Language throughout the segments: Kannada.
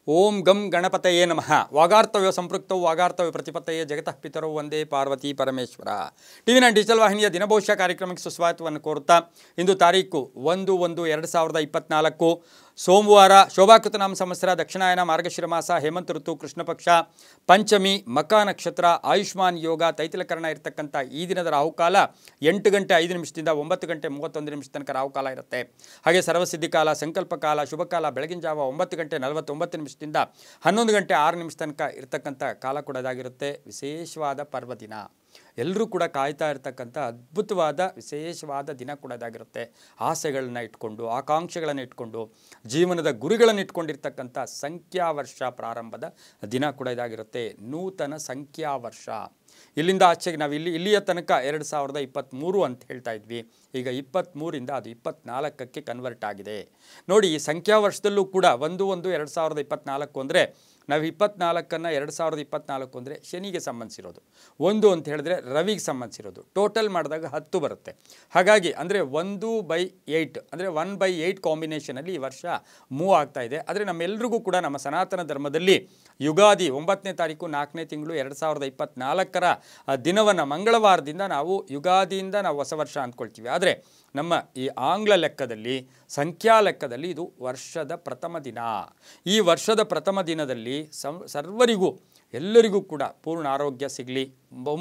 ಓಂ ಗಂ ಗಣಪತಯೇ ನಮಃ. ವಾಗಾರ್ತವ್ಯ ಸಂಪೃಕ್ತೌ ವಾಗಾರ್ತವ್ಯ ಪ್ರತಿಪತ್ತಯೇ ಜಗತಃ ಪಿತರೌ ವಂದೇ ಪಾರ್ವತಿ ಪರಮೇಶ್ವರ. ಟಿವಿ9 ಡಿಜಿಟಲ್ ವಾಹಿನಿಯ ದಿನಭವಿಷ್ಯ ಕಾರ್ಯಕ್ರಮಕ್ಕೆ ಸುಸ್ವಾಗತವನ್ನು ಕೋರುತ್ತಾ ಇಂದು ತಾರೀಕು 1/1/2024 ಸೋಮವಾರ ಶೋಭಾಕೃತ ನಾಮ ಸಂವತ್ಸರ ದಕ್ಷಿಣಾಯನ ಮಾರ್ಗಶಿರ ಮಾಸ ಹೇಮಂತ ಋತು ಕೃಷ್ಣ ಪಕ್ಷ ಪಂಚಮಿ ಮಕಾ ನಕ್ಷತ್ರ ಆಯುಷ್ಮಾನ್ ಯೋಗ ತೈತಿಲಕರಣ ಇರತಕ್ಕಂಥ ಈ ದಿನದ ರಾಹುಕಾಲ 8 ಗಂಟೆ 5 ನಿಮಿಷದಿಂದ 9 ಗಂಟೆ 31 ನಿಮಿಷ ತನಕ ರಾಹುಕಾಲ ಇರುತ್ತೆ. ಹಾಗೆ ಸರ್ವಸಿದ್ಧಿ ಕಾಲ ಸಂಕಲ್ಪ ಕಾಲ ಶುಭ ಕಾಲ ಬೆಳಗಿನ ಜಾವ 9 ಗಂಟೆ 49 ನಿಮಿಷದಿಂದ 11 ಗಂಟೆ 6 ನಿಮಿಷ ತನಕ ಇರತಕ್ಕಂಥ ಕಾಲ ಕೂಡ ಇದಾಗಿರುತ್ತೆ. ವಿಶೇಷವಾದ ಪರ್ವದಿನ, ಎಲ್ಲರೂ ಕೂಡ ಕಾಯ್ತಾ ಇರತಕ್ಕಂಥ ಅದ್ಭುತವಾದ ವಿಶೇಷವಾದ ದಿನ ಕೂಡ ಇದಾಗಿರುತ್ತೆ. ಆಸೆಗಳನ್ನ ಇಟ್ಕೊಂಡು ಆಕಾಂಕ್ಷೆಗಳನ್ನು ಇಟ್ಕೊಂಡು ಜೀವನದ ಗುರಿಗಳನ್ನು ಇಟ್ಕೊಂಡಿರ್ತಕ್ಕಂಥ ಸಂಖ್ಯಾ ವರ್ಷ ಪ್ರಾರಂಭದ ದಿನ ಕೂಡ ಇದಾಗಿರುತ್ತೆ. ನೂತನ ಸಂಖ್ಯಾ ವರ್ಷ. ಇಲ್ಲಿಂದ ಆಚೆಗೆ ನಾವು ಇಲ್ಲಿಯ ತನಕ 2023 ಅಂತ ಹೇಳ್ತಾ ಇದ್ವಿ. ಈಗ 23ರಿಂದ ಅದು 24ಕ್ಕೆ ಕನ್ವರ್ಟ್ ಆಗಿದೆ. ನೋಡಿ, ಈ ಸಂಖ್ಯಾ ವರ್ಷದಲ್ಲೂ ಕೂಡ 1/1/2024 ಅಂದರೆ ನಾವು 24ನ್ನು 2024 ಅಂದರೆ ಶನಿಗೆ ಸಂಬಂಧಿಸಿರೋದು, 1 ಅಂತ ಹೇಳಿದ್ರೆ ರವಿಗೆ ಸಂಬಂಧಿಸಿರೋದು, ಟೋಟಲ್ ಮಾಡಿದಾಗ 10 ಬರುತ್ತೆ. ಹಾಗಾಗಿ ಅಂದರೆ 1/8 ಅಂದರೆ 1/8 ಕಾಂಬಿನೇಷನಲ್ಲಿ ಈ ವರ್ಷ ಮೂವ್ ಆಗ್ತಾ ಇದೆ. ಆದರೆ ನಮ್ಮೆಲ್ಲರಿಗೂ ಕೂಡ ನಮ್ಮ ಸನಾತನ ಧರ್ಮದಲ್ಲಿ ಯುಗಾದಿ 9ನೇ ತಾರೀಕು 4ನೇ ತಿಂಗಳು 2024ರ ದಿನವನ್ನು ಮಂಗಳವಾರದಿಂದ ನಾವು ಯುಗಾದಿಯಿಂದ ನಾವು ಹೊಸ ವರ್ಷ ಅಂದ್ಕೊಳ್ತೀವಿ. ಆದರೆ ನಮ್ಮ ಈ ಆಂಗ್ಲ ಲೆಕ್ಕದಲ್ಲಿ ಸಂಖ್ಯಾ ಲೆಕ್ಕದಲ್ಲಿ ಇದು ವರ್ಷದ ಪ್ರಥಮ ದಿನ. ಈ ವರ್ಷದ ಪ್ರಥಮ ದಿನದಲ್ಲಿ ಸರ್ವರಿಗೂ ಎಲ್ಲರಿಗೂ ಕೂಡ ಪೂರ್ಣ ಆರೋಗ್ಯ ಸಿಗಲಿ.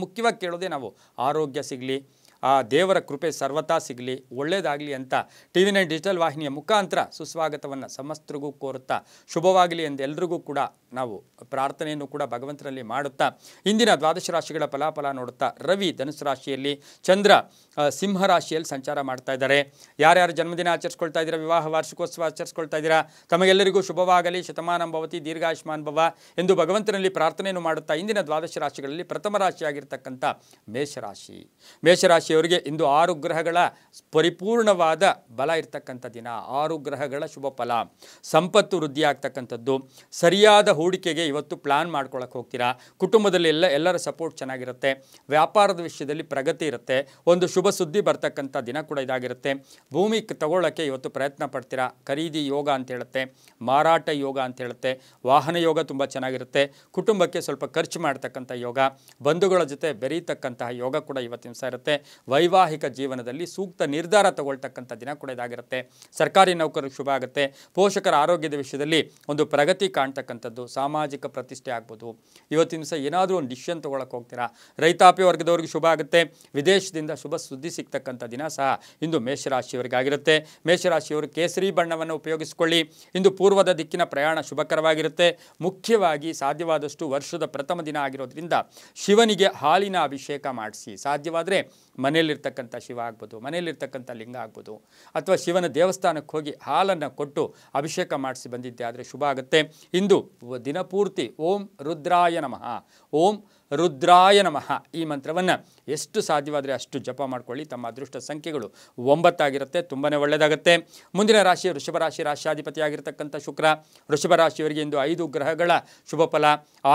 ಮುಖ್ಯವಾಗಿ ಕೇಳೋದೇ ನಾವು ಆರೋಗ್ಯ ಸಿಗಲಿ, ಆ ದೇವರ ಕೃಪೆ ಸರ್ವತಾ ಸಿಗಲಿ, ಒಳ್ಳೆಯದಾಗಲಿ ಅಂತ ಟಿವಿ9 ಡಿಜಿಟಲ್ ವಾಹಿನಿಯ ಮುಖಾಂತರ ಸುಸ್ವಾಗತವನ್ನು ಸಮಸ್ತರಿಗೂ ಕೋರುತ್ತಾ ಶುಭವಾಗಲಿ ಎಂದು ಎಲ್ರಿಗೂ ಕೂಡ ನಾವು ಪ್ರಾರ್ಥನೆಯನ್ನು ಕೂಡ ಭಗವಂತನಲ್ಲಿ ಮಾಡುತ್ತಾ ಇಂದಿನ ದ್ವಾದಶ ರಾಶಿಗಳ ಫಲಾಫಲ ನೋಡುತ್ತಾ ರವಿ ಧನುಸು ರಾಶಿಯಲ್ಲಿ, ಚಂದ್ರ ಸಿಂಹ ರಾಶಿಯಲ್ಲಿ ಸಂಚಾರ ಮಾಡ್ತಾ ಇದ್ದಾರೆ. ಯಾರ್ಯಾರು ಜನ್ಮದಿನ ಆಚರಿಸ್ಕೊಳ್ತಾ ಇದ್ದೀರಾ, ವಿವಾಹ ವಾರ್ಷಿಕೋತ್ಸವ ಆಚರಿಸ್ಕೊಳ್ತಾ ಇದ್ದೀರಾ, ತಮಗೆಲ್ಲರಿಗೂ ಶುಭವಾಗಲಿ, ಶತಮಾನಂ ಭವತಿ ದೀರ್ಘಾಯುಷ್ಮಾನ್ ಭವ ಎಂದು ಭಗವಂತನಲ್ಲಿ ಪ್ರಾರ್ಥನೆಯನ್ನು ಮಾಡುತ್ತಾ ಇಂದಿನ ದ್ವಾದಶ ರಾಶಿಗಳಲ್ಲಿ ಪ್ರಥಮ ರಾಶಿಯಾಗಿರ್ತಕ್ಕಂಥ ಮೇಷರಾಶಿ. ಮೇಷರಾಶಿಯವರಿಗೆ ಇಂದು 6 ಗ್ರಹಗಳ ಪರಿಪೂರ್ಣವಾದ ಬಲ ಇರ್ತಕ್ಕಂಥ ದಿನ. 6 ಗ್ರಹಗಳ ಶುಭ ಫಲ, ಸಂಪತ್ತು ವೃದ್ಧಿ ಆಗ್ತಕ್ಕಂಥದ್ದು. ಸರಿಯಾದ ಹೂಡಿಕೆಗೆ ಇವತ್ತು ಪ್ಲಾನ್ ಮಾಡ್ಕೊಳ್ಳೋಕೆ ಹೋಗ್ತೀರಾ. ಕುಟುಂಬದಲ್ಲಿ ಎಲ್ಲರ ಸಪೋರ್ಟ್ ಚೆನ್ನಾಗಿರುತ್ತೆ. ವ್ಯಾಪಾರದ ವಿಷಯದಲ್ಲಿ ಪ್ರಗತಿ ಇರುತ್ತೆ. ಒಂದು ಶುಭ ಸುದ್ದಿ ಬರ್ತಕ್ಕಂಥ ದಿನ ಕೂಡ ಇದಾಗಿರುತ್ತೆ. ಭೂಮಿ ತಗೊಳ್ಳೋಕ್ಕೆ ಇವತ್ತು ಪ್ರಯತ್ನ ಪಡ್ತೀರಾ. ಖರೀದಿ ಯೋಗ ಅಂತ ಹೇಳುತ್ತೆ, ಮಾರಾಟ ಯೋಗ ಅಂತ ಹೇಳುತ್ತೆ, ವಾಹನ ಯೋಗ ತುಂಬ ಚೆನ್ನಾಗಿರುತ್ತೆ. ಕುಟುಂಬಕ್ಕೆ ಸ್ವಲ್ಪ ಖರ್ಚು ಮಾಡ್ತಕ್ಕಂಥ ಯೋಗ, ಬಂಧುಗಳ ಜೊತೆ ಬೆರೀತಕ್ಕಂತಹ ಯೋಗ ಕೂಡ ಇವತ್ತಿನ ದಿವಸ ಇರುತ್ತೆ. ವೈವಾಹಿಕ ಜೀವನದಲ್ಲಿ ಸೂಕ್ತ ನಿರ್ಧಾರ ತಗೊಳ್ತಕ್ಕಂಥ ದಿನ ಕೂಡ ಇದಾಗಿರುತ್ತೆ. ಸರ್ಕಾರಿ ನೌಕರರಿಗೆ ಶುಭ ಆಗುತ್ತೆ. ಪೋಷಕರ ಆರೋಗ್ಯದ ವಿಷಯದಲ್ಲಿ ಒಂದು ಪ್ರಗತಿ ಕಾಣ್ತಕ್ಕಂಥದ್ದು, ಸಾಮಾಜಿಕ ಪ್ರತಿಷ್ಠೆ ಆಗ್ಬೋದು. ಇವತ್ತಿನ ದಿವಸ ಏನಾದರೂ ಒಂದು ಡಿಸಿಷನ್ ತೊಗೊಳಕ್ಕೆ ಹೋಗ್ತೀರಾ. ರೈತಾಪಿ ವರ್ಗದವ್ರಿಗೆ ಶುಭ ಆಗುತ್ತೆ. ವಿದೇಶದಿಂದ ಶುಭ ಸುದ್ದಿ ಸಿಗ್ತಕ್ಕಂಥ ದಿನ ಸಹ ಇಂದು ಮೇಷರಾಶಿಯವರಿಗಾಗಿರುತ್ತೆ. ಮೇಷರಾಶಿಯವರು ಕೇಸರಿ ಬಣ್ಣವನ್ನು ಉಪಯೋಗಿಸಿಕೊಳ್ಳಿ. ಇಂದು ಪೂರ್ವದ ದಿಕ್ಕಿನ ಪ್ರಯಾಣ ಶುಭಕರವಾಗಿರುತ್ತೆ. ಮುಖ್ಯವಾಗಿ ಸಾಧ್ಯವಾದಷ್ಟು ವರ್ಷದ ಪ್ರಥಮ ದಿನ ಆಗಿರೋದ್ರಿಂದ ಶಿವನಿಗೆ ಹಾಲಿನ ಅಭಿಷೇಕ ಮಾಡಿಸಿ. ಸಾಧ್ಯವಾದರೆ ಮನೆಯಲ್ಲಿರ್ತಕ್ಕಂಥ ಶಿವ ಆಗ್ಬೋದು, ಮನೆಯಲ್ಲಿರ್ತಕ್ಕಂಥ ಲಿಂಗ ಆಗ್ಬೋದು, ಅಥವಾ ಶಿವನ ದೇವಸ್ಥಾನಕ್ಕೆ ಹೋಗಿ ಹಾಲನ್ನು ಕೊಟ್ಟು ಅಭಿಷೇಕ ಮಾಡಿಸಿ ಬಂದಿದ್ದೆ ಆದರೆ ಶುಭ ಆಗುತ್ತೆ. ಇಂದು ದಿನಪೂರ್ತಿ ಓಂ ರುದ್ರಾಯ ನಮಃ, ಓಂ ರುದ್ರಾಯ ನಮಃ ಈ ಮಂತ್ರವನ್ನು ಎಷ್ಟು ಸಾಧ್ಯವಾದರೆ ಅಷ್ಟು ಜಪ ಮಾಡಿಕೊಳ್ಳಿ. ತಮ್ಮ ಅದೃಷ್ಟ ಸಂಖ್ಯೆಗಳು 9 ಆಗಿರುತ್ತೆ. ತುಂಬಾ ಒಳ್ಳೆಯದಾಗುತ್ತೆ. ಮುಂದಿನ ರಾಶಿ ವೃಷಭ ರಾಶಿ. ರಾಶಿಯಾಧಿಪತಿಯಾಗಿರ್ತಕ್ಕಂಥ ಶುಕ್ರ. ವೃಷಭ ರಾಶಿಯವರಿಗೆ ಇಂದು 5 ಗ್ರಹಗಳ ಶುಭ ಫಲ.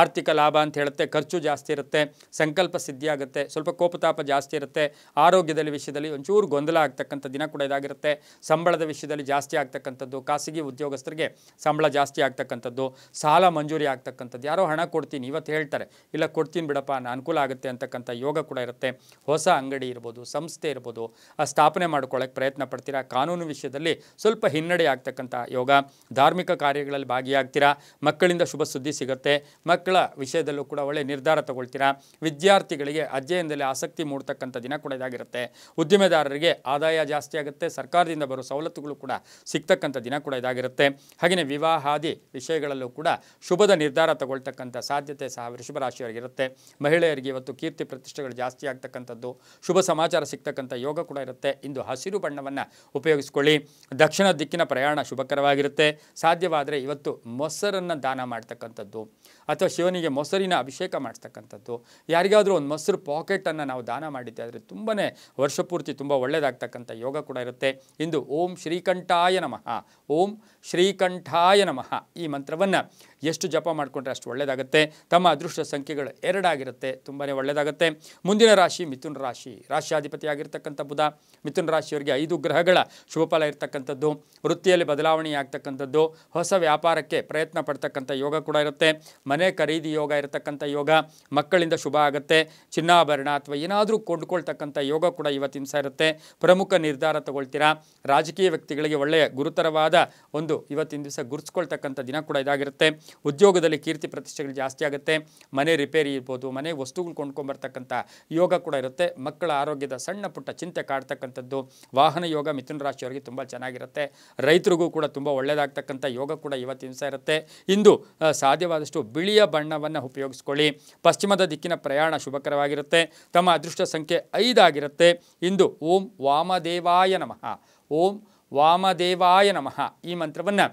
ಆರ್ಥಿಕ ಲಾಭ ಅಂತ ಹೇಳುತ್ತೆ. ಖರ್ಚು ಜಾಸ್ತಿ ಇರುತ್ತೆ. ಸಂಕಲ್ಪ ಸಿದ್ಧಿಯಾಗುತ್ತೆ. ಸ್ವಲ್ಪ ಕೋಪತಾಪ ಜಾಸ್ತಿ ಇರುತ್ತೆ. ಆರೋಗ್ಯದಲ್ಲಿ ವಿಷಯದಲ್ಲಿ ಒಂಚೂರು ಗೊಂದಲ ಆಗ್ತಕ್ಕಂಥ ದಿನ ಕೂಡ ಇದಾಗಿರುತ್ತೆ. ಸಂಬಳದ ವಿಷಯದಲ್ಲಿ ಜಾಸ್ತಿ ಆಗ್ತಕ್ಕಂಥದ್ದು. ಖಾಸಗಿ ಉದ್ಯೋಗಸ್ಥರಿಗೆ ಸಂಬಳ ಜಾಸ್ತಿ ಆಗ್ತಕ್ಕಂಥದ್ದು. ಸಾಲ ಮಂಜೂರಿ ಆಗ್ತಕ್ಕಂಥದ್ದು. ಯಾರೋ ಹಣ ಕೊಡ್ತೀನಿ ಇವತ್ತು ಹೇಳ್ತಾರೆ, ಇಲ್ಲ ಕೊಡ್ತೀನಿ ಬಿಡಪ್ಪ ಅನುಕೂಲ ಆಗುತ್ತೆ ಅಂತಕ್ಕಂಥ ಯೋಗ ಕೂಡ ಇರುತ್ತೆ. ಹೊಸ ಅಂಗಡಿ ಇರ್ಬೋದು, ಸಂಸ್ಥೆ ಇರ್ಬೋದು, ಸ್ಥಾಪನೆ ಮಾಡ್ಕೊಳ್ಳೋಕೆ ಪ್ರಯತ್ನ ಪಡ್ತೀರಾ. ಕಾನೂನು ವಿಷಯದಲ್ಲಿ ಸ್ವಲ್ಪ ಹಿನ್ನಡೆ ಆಗ್ತಕ್ಕಂಥ ಯೋಗ. ಧಾರ್ಮಿಕ ಕಾರ್ಯಗಳಲ್ಲಿ ಭಾಗಿಯಾಗ್ತೀರಾ. ಮಕ್ಕಳಿಂದ ಶುಭ ಸುದ್ದಿ ಸಿಗುತ್ತೆ. ಮಕ್ಕಳ ವಿಷಯದಲ್ಲೂ ಕೂಡ ಒಳ್ಳೆ ನಿರ್ಧಾರ ತಗೊಳ್ತೀರಾ. ವಿದ್ಯಾರ್ಥಿಗಳಿಗೆ ಅಧ್ಯಯನದಲ್ಲಿ ಆಸಕ್ತಿ ಮೂಡ್ತಕ್ಕಂಥ ದಿನ ಕೂಡ ಇದಾಗಿರುತ್ತೆ. ಉದ್ಯಮೆದಾರರಿಗೆ ಆದಾಯ ಜಾಸ್ತಿ ಆಗುತ್ತೆ. ಸರ್ಕಾರದಿಂದ ಬರೋ ಸವಲತ್ತುಗಳು ಕೂಡ ಸಿಗ್ತಕ್ಕಂಥ ದಿನ ಕೂಡ ಇದಾಗಿರುತ್ತೆ. ಹಾಗೆಯೇ ವಿವಾಹಾದಿ ವಿಷಯಗಳಲ್ಲೂ ಕೂಡ ಶುಭದ ನಿರ್ಧಾರ ತಗೊಳ್ತಕ್ಕಂಥ ಸಾಧ್ಯತೆ ಸಹ ವೃಷಭ ರಾಶಿಯವರಿಗಿರುತ್ತೆ. ಮಹಿಳೆಯರಿಗೆ ಇವತ್ತು ಕೀರ್ತಿ ಪ್ರತಿಷ್ಠೆಗಳು ಜಾಸ್ತಿ ಆಗ್ತಕ್ಕಂಥದ್ದು, ಶುಭ ಸಮಾಚಾರ ಸಿಗ್ತಕ್ಕಂಥ ಯೋಗ ಕೂಡ ಇರುತ್ತೆ. ಇಂದು ಹಸಿರು ಬಣ್ಣವನ್ನು ಉಪಯೋಗಿಸ್ಕೊಳ್ಳಿ. ದಕ್ಷಿಣ ದಿಕ್ಕಿನ ಪ್ರಯಾಣ ಶುಭಕರವಾಗಿರುತ್ತೆ. ಸಾಧ್ಯವಾದರೆ ಇವತ್ತು ಮೊಸರನ್ನು ದಾನ ಮಾಡ್ತಕ್ಕಂಥದ್ದು ಅಥವಾ ಶಿವನಿಗೆ ಮೊಸರಿನ ಅಭಿಷೇಕ ಮಾಡಿಸ್ತಕ್ಕಂಥದ್ದು, ಯಾರಿಗಾದರೂ ಒಂದು ಮೊಸರು ಪಾಕೆಟನ್ನು ನಾವು ದಾನ ಮಾಡಿದ್ದೆ ಆದರೆ ತುಂಬಾ ವರ್ಷಪೂರ್ತಿ ತುಂಬ ಒಳ್ಳೆಯದಾಗ್ತಕ್ಕಂಥ ಯೋಗ ಕೂಡ ಇರುತ್ತೆ. ಇಂದು ಓಂ ಶ್ರೀಕಂಠಾಯ ನಮಃ, ಓಂ ಶ್ರೀಕಂಠಾಯ ನಮಃ ಈ ಮಂತ್ರವನ್ನು ಎಷ್ಟು ಜಪ ಮಾಡಿಕೊಂಡ್ರೆ ಅಷ್ಟು ಒಳ್ಳೆಯದಾಗುತ್ತೆ. ತಮ್ಮ ಅದೃಷ್ಟ ಸಂಖ್ಯೆಗಳು 2 2 ತುಂಬಾ ಒಳ್ಳೆಯದಾಗುತ್ತೆ. ಮುಂದಿನ ರಾಶಿ ಮಿಥುನ ರಾಶಿ. ರಾಶಿಯಾಧಿಪತಿಯಾಗಿರ್ತಕ್ಕಂಥ ಬುಧ ಮಿಥುನ ರಾಶಿಯವರಿಗೆ 5 ಗ್ರಹಗಳ ಶುಭಫಲ ಇರತಕ್ಕಂಥದ್ದು. ವೃತ್ತಿಯಲ್ಲಿ ಬದಲಾವಣೆ ಆಗ್ತಕ್ಕಂಥದ್ದು, ಹೊಸ ವ್ಯಾಪಾರಕ್ಕೆ ಪ್ರಯತ್ನ ಪಡ್ತಕ್ಕಂಥ ಯೋಗ ಕೂಡ ಇರುತ್ತೆ. ಮನೆ ಖರೀದಿ ಯೋಗ ಇರತಕ್ಕಂಥ ಯೋಗ, ಮಕ್ಕಳಿಂದ ಶುಭ ಆಗುತ್ತೆ. ಚಿನ್ನಾಭರಣ ಅಥವಾ ಏನಾದರೂ ಕೊಂಡ್ಕೊಳ್ತಕ್ಕಂಥ ಯೋಗ ಕೂಡ ಇವತ್ತಿನ ದಿವಸ ಇರುತ್ತೆ. ಪ್ರಮುಖ ನಿರ್ಧಾರ ತಗೊಳ್ತೀರಾ. ರಾಜಕೀಯ ವ್ಯಕ್ತಿಗಳಿಗೆ ಒಳ್ಳೆಯ ಗುರುತರವಾದ ಒಂದು ಇವತ್ತಿನ ದಿವಸ ಗುರುತಿಸ್ಕೊಳ್ತಕ್ಕಂಥ ದಿನ ಕೂಡ ಇದಾಗಿರುತ್ತೆ. ಉದ್ಯೋಗದಲ್ಲಿ ಕೀರ್ತಿ ಪ್ರತಿಷ್ಠೆಗಳು ಜಾಸ್ತಿ ಆಗುತ್ತೆ. ಮನೆ ರಿಪೇರಿ ಇರ್ಬೋದು, ಮನೆ ವಸ್ತುಗಳು ಕೊಂಡ್ಕೊಂಬರ್ತಕ್ಕಂಥ ಯೋಗ ಕೂಡ ಇರುತ್ತೆ. ಮಕ್ಕಳ ಆರೋಗ್ಯದ ಸಣ್ಣ ಪುಟ್ಟ ಚಿಂತೆ ಕಾಡ್ತಕ್ಕಂಥದ್ದು, ವಾಹನ ಯೋಗ ಮಿಥುನ ರಾಶಿಯವರಿಗೆ ತುಂಬ ಚೆನ್ನಾಗಿರುತ್ತೆ. ರೈತರಿಗೂ ಕೂಡ ತುಂಬ ಒಳ್ಳೆಯದಾಗ್ತಕ್ಕಂಥ ಯೋಗ ಕೂಡ ಇವತ್ತಿನ ದಿವಸ ಇರುತ್ತೆ. ಇಂದು ಸಾಧ್ಯವಾದಷ್ಟು ಬಿಳಿಯ ಬಣ್ಣವನ್ನು ಉಪಯೋಗಿಸ್ಕೊಳ್ಳಿ. ಪಶ್ಚಿಮದ ದಿಕ್ಕಿನ ಪ್ರಯಾಣ ಶುಭಕರವಾಗಿರುತ್ತೆ. ತಮ್ಮ ಅದೃಷ್ಟ ಸಂಖ್ಯೆ 5 ಆಗಿರುತ್ತೆ. ಇಂದು ಓಂ ವಾಮದೇವಾಯ ನಮಃ, ಓಂ ವಾಮದೇವಾಯ ನಮಃ ಈ ಮಂತ್ರವನ್ನು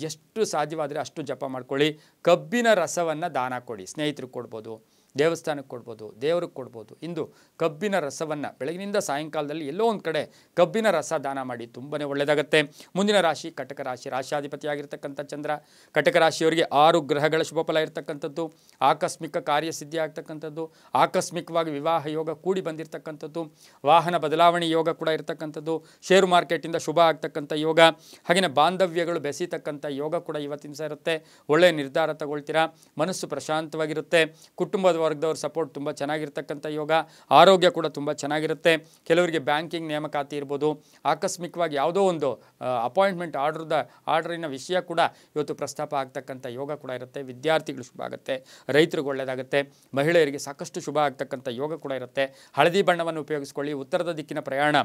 ಎಷ್ಟು ಸಾಧ್ಯವಾದರೆ ಅಷ್ಟು ಜಪ ಮಾಡ್ಕೊಳ್ಳಿ. ಕಬ್ಬಿನ ರಸವನ್ನು ದಾನ ಕೊಡಿ. ಸ್ನೇಹಿತರಿಗೆ ಕೊಡ್ಬೋದು, ದೇವಸ್ಥಾನಕ್ಕೆ ಕೊಡ್ಬೋದು, ದೇವ್ರಿಗೆ ಕೊಡ್ಬೋದು. ಇಂದು ಕಬ್ಬಿನ ರಸವನ್ನು ಬೆಳಗಿನಿಂದ ಸಾಯಂಕಾಲದಲ್ಲಿ ಎಲ್ಲೋ ಒಂದು ಕಡೆ ಕಬ್ಬಿನ ರಸ ದಾನ ಮಾಡಿ, ತುಂಬಾ ಒಳ್ಳೆಯದಾಗುತ್ತೆ. ಮುಂದಿನ ರಾಶಿ ಕಟಕ ರಾಶಿ. ರಾಶಿಯಾಧಿಪತಿಯಾಗಿರ್ತಕ್ಕಂಥ ಚಂದ್ರ. ಕಟಕ ರಾಶಿಯವರಿಗೆ 6 ಗ್ರಹಗಳ ಶುಭಫಲ ಇರತಕ್ಕಂಥದ್ದು. ಆಕಸ್ಮಿಕ ಕಾರ್ಯಸಿದ್ಧಿ ಆಗ್ತಕ್ಕಂಥದ್ದು, ಆಕಸ್ಮಿಕವಾಗಿ ವಿವಾಹ ಯೋಗ ಕೂಡಿ ಬಂದಿರತಕ್ಕಂಥದ್ದು, ವಾಹನ ಬದಲಾವಣೆ ಯೋಗ ಕೂಡ ಇರತಕ್ಕಂಥದ್ದು, ಷೇರು ಮಾರ್ಕೆಟಿಂದ ಶುಭ ಆಗ್ತಕ್ಕಂಥ ಯೋಗ, ಹಾಗೆಯೇ ಬಾಂಧವ್ಯಗಳು ಬೆಸೀತಕ್ಕಂಥ ಯೋಗ ಕೂಡ ಇವತ್ತಿನ ದಿವಸ ಇರುತ್ತೆ. ಒಳ್ಳೆಯ ನಿರ್ಧಾರ ತಗೊಳ್ತೀರಾ. ಮನಸ್ಸು ಪ್ರಶಾಂತವಾಗಿರುತ್ತೆ. ಕುಟುಂಬದ ವರ್ಗದವ್ರ ಸಪೋರ್ಟ್ ತುಂಬ ಚೆನ್ನಾಗಿರ್ತಕ್ಕಂಥ ಯೋಗ. ಆರೋಗ್ಯ ಕೂಡ ತುಂಬ ಚೆನ್ನಾಗಿರುತ್ತೆ. ಕೆಲವರಿಗೆ ಬ್ಯಾಂಕಿಂಗ್ ನೇಮಕಾತಿ ಇರ್ಬೋದು. ಆಕಸ್ಮಿಕವಾಗಿ ಯಾವುದೋ ಒಂದು ಅಪಾಯಿಂಟ್ಮೆಂಟ್ ಆರ್ಡರಿನ ವಿಷಯ ಕೂಡ ಇವತ್ತು ಪ್ರಸ್ತಾಪ ಆಗ್ತಕ್ಕಂಥ ಯೋಗ ಕೂಡ ಇರುತ್ತೆ. ವಿದ್ಯಾರ್ಥಿಗಳು ಶುಭ ಆಗುತ್ತೆ. ರೈತರಿಗೆ ಒಳ್ಳೆಯದಾಗುತ್ತೆ. ಮಹಿಳೆಯರಿಗೆ ಸಾಕಷ್ಟು ಶುಭ ಆಗ್ತಕ್ಕಂಥ ಯೋಗ ಕೂಡ ಇರುತ್ತೆ. ಹಳದಿ ಬಣ್ಣವನ್ನು ಉಪಯೋಗಿಸ್ಕೊಳ್ಳಿ. ಉತ್ತರದ ದಿಕ್ಕಿನ ಪ್ರಯಾಣ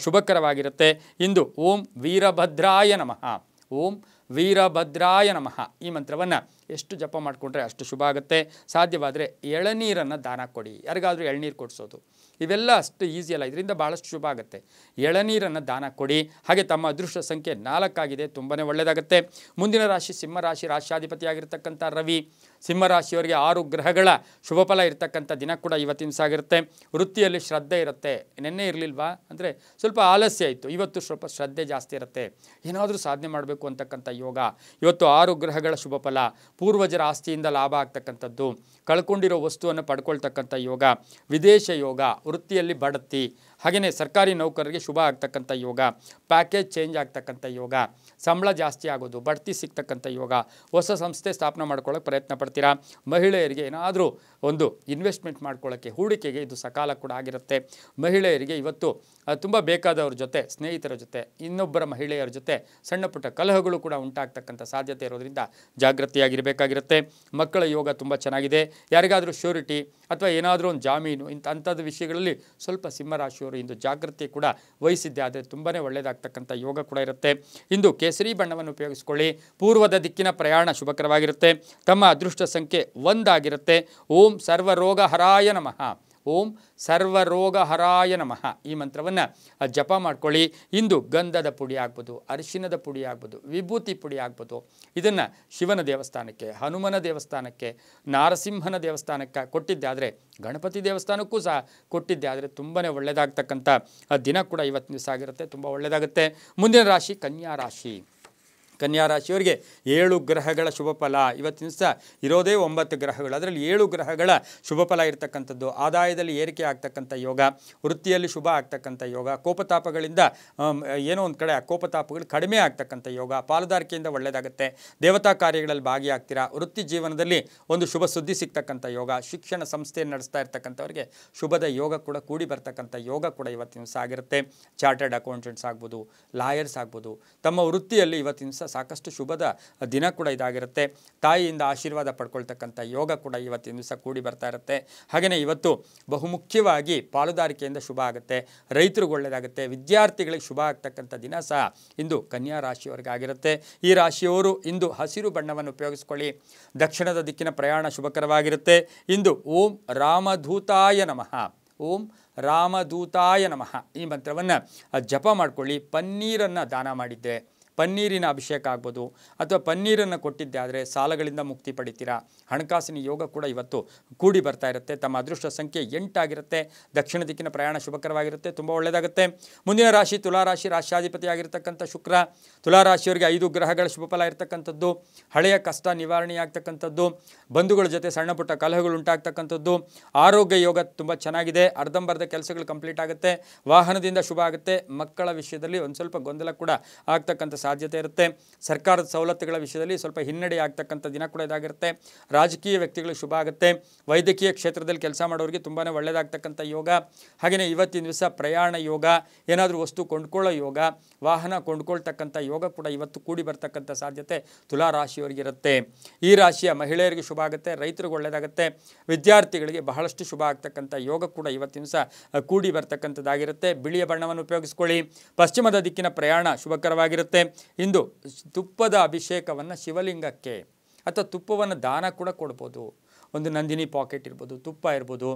ಶುಭಕರವಾಗಿರುತ್ತೆ. ಇಂದು ಓಂ ವೀರಭದ್ರಾಯ ನಮಃ, ಓಂ ವೀರಭದ್ರಾಯ ನಮಃ ಈ ಮಂತ್ರವನ್ನು ಎಷ್ಟು ಜಪ ಮಾಡಿಕೊಂಡ್ರೆ ಅಷ್ಟು ಶುಭ ಆಗುತ್ತೆ. ಸಾಧ್ಯವಾದರೆ ಎಳನೀರನ್ನು ದಾನ ಕೊಡಿ. ಯಾರಿಗಾದರೂ ಎಳನೀರು ಕೊಡಿಸೋದು ಇವೆಲ್ಲ ಅಷ್ಟು ಈಸಿ ಅಲ್ಲ, ಇದರಿಂದ ಭಾಳಷ್ಟು ಶುಭ ಆಗುತ್ತೆ. ಎಳನೀರನ್ನು ದಾನ ಕೊಡಿ. ಹಾಗೆ ತಮ್ಮ ಅದೃಷ್ಟ ಸಂಖ್ಯೆ 4 ಆಗಿದೆ, ತುಂಬಾ ಒಳ್ಳೆಯದಾಗುತ್ತೆ. ಮುಂದಿನ ರಾಶಿ ಸಿಂಹರಾಶಿ. ರಾಶಿಯಾಧಿಪತಿಯಾಗಿರ್ತಕ್ಕಂಥ ರವಿ. ಸಿಂಹರಾಶಿಯವರಿಗೆ 6 ಗ್ರಹಗಳ ಶುಭಫಲ ಇರತಕ್ಕಂಥ ದಿನ ಕೂಡ ಇವತ್ತಿನ ಸಾಗಿರುತ್ತೆ. ವೃತ್ತಿಯಲ್ಲಿ ಶ್ರದ್ಧೆ ಇರುತ್ತೆ. ನೆನ್ನೆ ಇರಲಿಲ್ವಾ ಅಂದರೆ ಸ್ವಲ್ಪ ಆಲಸ್ಯ ಇತ್ತು, ಇವತ್ತು ಸ್ವಲ್ಪ ಶ್ರದ್ಧೆ ಜಾಸ್ತಿ ಇರುತ್ತೆ. ಏನಾದರೂ ಸಾಧನೆ ಮಾಡಬೇಕು ಅಂತಕ್ಕಂಥ ಯೋಗ. ಇವತ್ತು 6 ಗ್ರಹಗಳ ಶುಭಫಲ. ಪೂರ್ವಜರ ಆಸ್ತಿಯಿಂದ ಲಾಭ ಆಗ್ತಕ್ಕಂಥದ್ದು, ಕಳ್ಕೊಂಡಿರೋ ವಸ್ತುವನ್ನು ಪಡ್ಕೊಳ್ತಕ್ಕಂಥ ಯೋಗ, ವಿದೇಶ ಯೋಗ, ವೃತ್ತಿಯಲ್ಲಿ ಬಡ್ತಿ, ಹಾಗೆಯೇ ಸರ್ಕಾರಿ ನೌಕರರಿಗೆ ಶುಭ ಆಗ್ತಕ್ಕಂಥ ಯೋಗ, ಪ್ಯಾಕೇಜ್ ಚೇಂಜ್ ಆಗ್ತಕ್ಕಂಥ ಯೋಗ, ಸಂಬಳ ಜಾಸ್ತಿ ಆಗೋದು, ಬಡ್ತಿ ಸಿಗ್ತಕ್ಕಂಥ ಯೋಗ, ಹೊಸ ಸಂಸ್ಥೆ ಸ್ಥಾಪನೆ ಮಾಡ್ಕೊಳ್ಳೋಕೆ ಪ್ರಯತ್ನ ಪಡ್ತೀರಾ. ಮಹಿಳೆಯರಿಗೆ ಏನಾದರೂ ಒಂದು ಇನ್ವೆಸ್ಟ್ಮೆಂಟ್ ಮಾಡ್ಕೊಳ್ಳೋಕ್ಕೆ, ಹೂಡಿಕೆಗೆ ಇದು ಸಕಾಲ ಕೂಡ ಆಗಿರುತ್ತೆ. ಮಹಿಳೆಯರಿಗೆ ಇವತ್ತು ತುಂಬ ಬೇಕಾದವ್ರ ಜೊತೆ, ಸ್ನೇಹಿತರ ಜೊತೆ, ಇನ್ನೊಬ್ಬರ ಮಹಿಳೆಯರ ಜೊತೆ ಸಣ್ಣ ಪುಟ್ಟ ಕಲಹಗಳು ಕೂಡ ಉಂಟಾಗ್ತಕ್ಕಂಥ ಸಾಧ್ಯತೆ ಇರೋದ್ರಿಂದ ಜಾಗೃತಿಯಾಗಿರಬೇಕಾಗಿರುತ್ತೆ. ಮಕ್ಕಳ ಯೋಗ ತುಂಬ ಚೆನ್ನಾಗಿದೆ. ಯಾರಿಗಾದರೂ ಶ್ಯೂರಿಟಿ ಅಥವಾ ಏನಾದರೂ ಒಂದು ಜಾಮೀನು ಅಂಥದ್ದು ವಿಷಯಗಳಲ್ಲಿ ಸ್ವಲ್ಪ ಸಿಂಹರಾಶಿಯವರು ಇಂದು ಜಾಗೃತಿ ಕೂಡ ವಹಿಸಿದ್ದೆ ಆದರೆ ತುಂಬಾ ಒಳ್ಳೆಯದಾಗ್ತಕ್ಕಂಥ ಯೋಗ ಕೂಡ ಇರುತ್ತೆ. ಇಂದು ಕೇಸರಿ ಬಣ್ಣವನ್ನು ಉಪಯೋಗಿಸ್ಕೊಳ್ಳಿ. ಪೂರ್ವದ ದಿಕ್ಕಿನ ಪ್ರಯಾಣ ಶುಭಕರವಾಗಿರುತ್ತೆ. ತಮ್ಮ ಅದೃಷ್ಟ ಸಂಖ್ಯೆ 1 ಆಗಿರುತ್ತೆ. ಓಂ ಸರ್ವರೋಗ ಹರಾಯ ನಮಃ, ಓಂ ಸರ್ವರೋಗ ಹರಾಯ ನಮಃ ಈ ಮಂತ್ರವನ್ನು ಜಪ ಮಾಡ್ಕೊಳ್ಳಿ. ಇಂದು ಗಂಧದ ಪುಡಿ ಆಗ್ಬೋದು, ಅರಿಶಿನದ ಪುಡಿ ಆಗ್ಬೋದು, ವಿಭೂತಿ ಪುಡಿ ಆಗ್ಬೋದು. ಇದನ್ನು ಶಿವನ ದೇವಸ್ಥಾನಕ್ಕೆ, ಹನುಮನ ದೇವಸ್ಥಾನಕ್ಕೆ, ನಾರಸಿಂಹನ ದೇವಸ್ಥಾನಕ್ಕೆ ಕೊಟ್ಟಿದ್ದೆ ಆದರೆ, ಗಣಪತಿ ದೇವಸ್ಥಾನಕ್ಕೂ ಸಹ ಕೊಟ್ಟಿದ್ದೆ ಆದರೆ ತುಂಬಾ ಒಳ್ಳೆಯದಾಗ್ತಕ್ಕಂಥ ದಿನ ಕೂಡ ಇವತ್ತಿನ ದಿವಸ ಆಗಿರುತ್ತೆ. ತುಂಬ ಒಳ್ಳೆಯದಾಗುತ್ತೆ. ಮುಂದಿನ ರಾಶಿ ಕನ್ಯಾ ರಾಶಿ. ಕನ್ಯಾ ರಾಶಿಯವರಿಗೆ 7 ಗ್ರಹಗಳ ಶುಭಫಲ. ಇವತ್ತಿನ ದಿವಸ ಇರೋದೇ 9 ಗ್ರಹಗಳು, ಅದರಲ್ಲಿ 7 ಗ್ರಹಗಳ ಶುಭಫಲ ಇರತಕ್ಕಂಥದ್ದು. ಆದಾಯದಲ್ಲಿ ಏರಿಕೆ ಆಗ್ತಕ್ಕಂಥ ಯೋಗ, ವೃತ್ತಿಯಲ್ಲಿ ಶುಭ ಆಗ್ತಕ್ಕಂಥ ಯೋಗ, ಕೋಪತಾಪಗಳಿಂದ ಏನೋ ಒಂದು ಕಡೆ ಕೋಪತಾಪಗಳು ಕಡಿಮೆ ಆಗ್ತಕ್ಕಂಥ ಯೋಗ, ಪಾಲುದಾರಿಕೆಯಿಂದ ಒಳ್ಳೆಯದಾಗುತ್ತೆ. ದೇವತಾ ಕಾರ್ಯಗಳಲ್ಲಿ ಭಾಗಿಯಾಗ್ತೀರಾ. ವೃತ್ತಿ ಜೀವನದಲ್ಲಿ ಒಂದು ಶುಭ ಸುದ್ದಿ ಸಿಗ್ತಕ್ಕಂಥ ಯೋಗ, ಶಿಕ್ಷಣ ಸಂಸ್ಥೆಯನ್ನು ನಡೆಸ್ತಾ ಇರ್ತಕ್ಕಂಥವ್ರಿಗೆ ಶುಭದ ಯೋಗ ಕೂಡ ಕೂಡಿ ಬರ್ತಕ್ಕಂಥ ಯೋಗ ಕೂಡ ಇವತ್ತಿನ ದಿವಸ ಆಗಿರುತ್ತೆ. ಚಾರ್ಟರ್ಡ್ ಅಕೌಂಟೆಂಟ್ಸ್ ಆಗ್ಬೋದು, ಲಾಯರ್ಸ್ ಆಗ್ಬೋದು, ತಮ್ಮ ವೃತ್ತಿಯಲ್ಲಿ ಇವತ್ತಿನ ದಿವಸ ಸಾಕಷ್ಟು ಶುಭದ ದಿನ ಕೂಡ ಇದಾಗಿರುತ್ತೆ. ತಾಯಿಯಿಂದ ಆಶೀರ್ವಾದ ಪಡ್ಕೊಳ್ತಕ್ಕಂಥ ಯೋಗ ಕೂಡ ಇವತ್ತಿನ ದಿವಸ ಕೂಡಿ ಬರ್ತಾ ಇರುತ್ತೆ. ಹಾಗೆಯೇ ಇವತ್ತು ಬಹುಮುಖ್ಯವಾಗಿ ಪಾಲುದಾರಿಕೆಯಿಂದ ಶುಭ ಆಗುತ್ತೆ. ರೈತರಿಗೆ ಒಳ್ಳೆಯದಾಗುತ್ತೆ. ವಿದ್ಯಾರ್ಥಿಗಳಿಗೆ ಶುಭ ಆಗ್ತಕ್ಕಂಥ ದಿನ ಸಹ ಇಂದು ಕನ್ಯಾ ರಾಶಿಯವರಿಗೆ ಆಗಿರುತ್ತೆ. ಈ ರಾಶಿಯವರು ಇಂದು ಹಸಿರು ಬಣ್ಣವನ್ನು ಉಪಯೋಗಿಸ್ಕೊಳ್ಳಿ. ದಕ್ಷಿಣದ ದಿಕ್ಕಿನ ಪ್ರಯಾಣ ಶುಭಕರವಾಗಿರುತ್ತೆ. ಇಂದು ಓಂ ರಾಮಧೂತಾಯ ನಮಃ, ಓಂ ರಾಮದೂತಾಯ ನಮಃ ಈ ಮಂತ್ರವನ್ನು ಜಪ ಮಾಡಿಕೊಳ್ಳಿ. ಪನ್ನೀರನ್ನು ದಾನ ಮಾಡಿದ್ದೆ ಪನ್ನೀರಿನ ಅಭಿಷೇಕ ಆಗ್ಬೋದು, ಅಥವಾ ಪನ್ನೀರನ್ನು ಕೊಟ್ಟಿದ್ದೆ ಆದರೆ ಸಾಲಗಳಿಂದ ಮುಕ್ತಿ ಪಡಿತೀರಾ. ಹಣಕಾಸಿನ ಯೋಗ ಕೂಡ ಇವತ್ತು ಕೂಡಿ ಬರ್ತಾ ಇರುತ್ತೆ. ತಮ್ಮ ಅದೃಷ್ಟ ಸಂಖ್ಯೆ 8 ಆಗಿರುತ್ತೆ. ದಕ್ಷಿಣ ದಿಕ್ಕಿನ ಪ್ರಯಾಣ ಶುಭಕರವಾಗಿರುತ್ತೆ, ತುಂಬ ಒಳ್ಳೆಯದಾಗುತ್ತೆ. ಮುಂದಿನ ರಾಶಿ ತುಲಾರಾಶಿ. ರಾಶ್ಯಾಧಿಪತಿ ಆಗಿರ್ತಕ್ಕಂಥ ಶುಕ್ರ. ತುಲಾರಾಶಿಯವರಿಗೆ 5 ಗ್ರಹಗಳ ಶುಭ ಫಲ ಇರ್ತಕ್ಕಂಥದ್ದು. ಹಳೆಯ ಕಷ್ಟ ನಿವಾರಣೆ ಆಗ್ತಕ್ಕಂಥದ್ದು, ಬಂಧುಗಳ ಜೊತೆ ಸಣ್ಣ ಪುಟ್ಟ ಕಲಹಗಳು ಉಂಟಾಗ್ತಕ್ಕಂಥದ್ದು. ಆರೋಗ್ಯ ಯೋಗ ತುಂಬ ಚೆನ್ನಾಗಿದೆ. ಅರ್ಧಂಬರ್ಧ ಕೆಲಸಗಳು ಕಂಪ್ಲೀಟ್ ಆಗುತ್ತೆ. ವಾಹನದಿಂದ ಶುಭ ಆಗುತ್ತೆ. ಮಕ್ಕಳ ವಿಷಯದಲ್ಲಿ ಒಂದು ಸ್ವಲ್ಪ ಗೊಂದಲ ಕೂಡ ಆಗ್ತಕ್ಕಂಥ ಸಾಧ್ಯತೆ ಇರುತ್ತೆ. ಸರ್ಕಾರದ ಸವಲತ್ತುಗಳ ವಿಷಯದಲ್ಲಿ ಸ್ವಲ್ಪ ಹಿನ್ನಡೆ ಆಗ್ತಕ್ಕಂಥ ದಿನ ಕೂಡ ಇದಾಗಿರುತ್ತೆ. ರಾಜಕೀಯ ವ್ಯಕ್ತಿಗಳು ಶುಭ ಆಗುತ್ತೆ. ವೈದ್ಯಕೀಯ ಕ್ಷೇತ್ರದಲ್ಲಿ ಕೆಲಸ ಮಾಡೋರಿಗೆ ತುಂಬಾ ಒಳ್ಳೆಯದಾಗ್ತಕ್ಕಂಥ ಯೋಗ. ಹಾಗೆಯೇ ಇವತ್ತಿನ ದಿವಸ ಪ್ರಯಾಣ ಯೋಗ, ಏನಾದರೂ ವಸ್ತು ಕೊಂಡ್ಕೊಳ್ಳೋ ಯೋಗ, ವಾಹನ ಕೊಂಡ್ಕೊಳ್ತಕ್ಕಂಥ ಯೋಗ ಕೂಡ ಇವತ್ತು ಕೂಡಿ ಬರ್ತಕ್ಕಂಥ ಸಾಧ್ಯತೆ ತುಲಾರಾಶಿಯವರಿಗಿರುತ್ತೆ. ಈ ರಾಶಿಯ ಮಹಿಳೆಯರಿಗೆ ಶುಭ ಆಗುತ್ತೆ, ರೈತರಿಗೆ ಒಳ್ಳೆಯದಾಗುತ್ತೆ, ವಿದ್ಯಾರ್ಥಿಗಳಿಗೆ ಬಹಳಷ್ಟು ಶುಭ ಆಗ್ತಕ್ಕಂಥ ಯೋಗ ಕೂಡ ಇವತ್ತಿನ ದಿವಸ ಕೂಡಿ ಬರ್ತಕ್ಕಂಥದ್ದಾಗಿರುತ್ತೆ. ಬಿಳಿಯ ಬಣ್ಣವನ್ನು ಉಪಯೋಗಿಸ್ಕೊಳ್ಳಿ. ಪಶ್ಚಿಮದ ದಿಕ್ಕಿನ ಪ್ರಯಾಣ ಶುಭಕರವಾಗಿರುತ್ತೆ. ಇಂದು ತುಪ್ಪದ ಅಭಿಷೇಕವನ್ನು ಶಿವಲಿಂಗಕ್ಕೆ ಅಥವಾ ತುಪ್ಪವನ್ನು ದಾನ ಕೂಡ ಕೊಡ್ಬೋದು. ಒಂದು ನಂದಿನಿ ಪಾಕೆಟ್ ಇರ್ಬೋದು, ತುಪ್ಪ ಇರ್ಬೋದು,